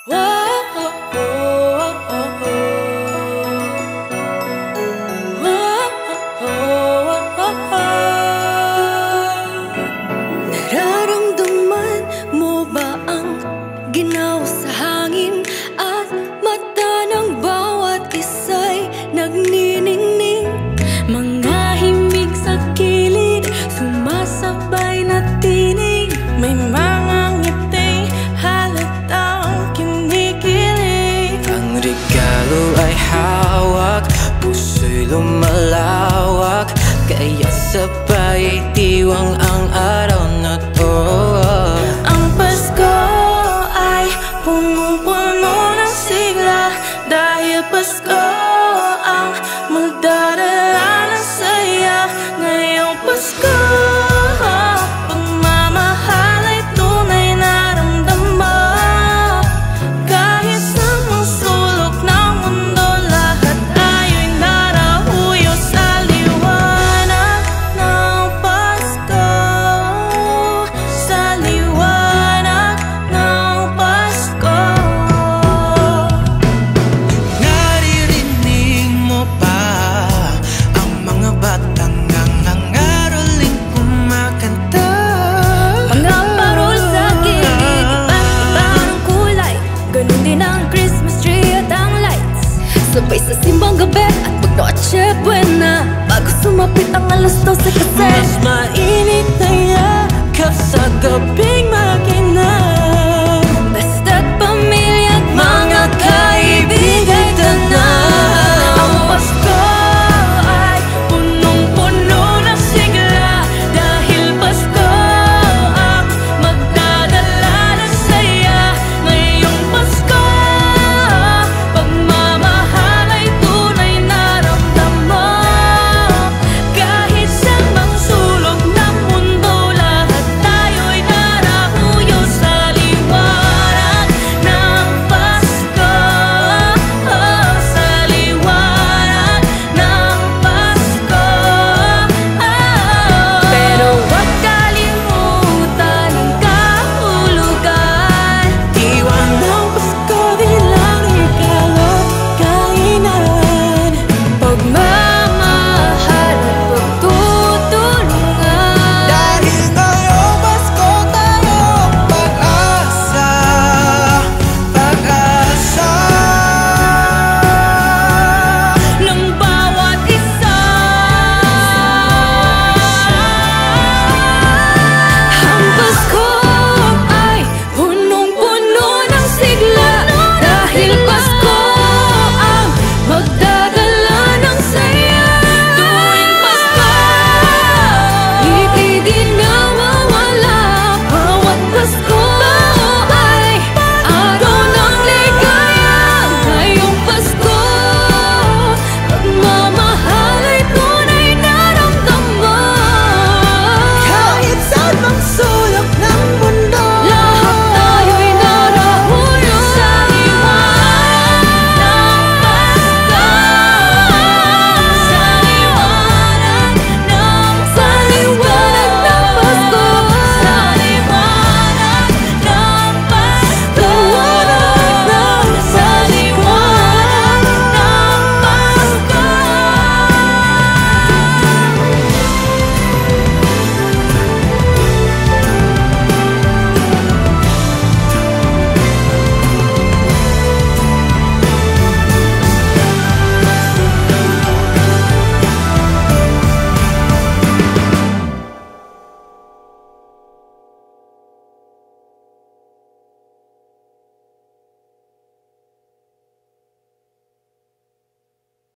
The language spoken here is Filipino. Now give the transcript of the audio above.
Nararamdaman mo ba ang ginaw sa hangin at mata ng bawat isa'y nagniningning? Mga himig sa kilid, sumasabay na tinig, may mga ngiti halatang kinikilig. Ang regalo ay hawak, puso'y lumalawak, kaya sabay itiwang ang araw na to. Ang Pasko ay punong-puno ng sigla, dahil Pasko ang magdadala ng saya. Ngayong Pasko, pagmamahal ay tunay na ramdaman. Kahit sa mga sulok ng mundo, lahat ayo'y narahuyo sa liwanag ng Pasko. Sa liwanag ng Pasko. Naririnig mo ba ang mga batang nangangaroling kumakanta? Mga parol sa gilid, iba't iba ng kulay, ganun din ang Christmas tree at ang lights. Sabay sa simbang gabi at mag-Noche Buena, bago sumapit ang alas 12 kasi Mas mainit na yakap sa gabi.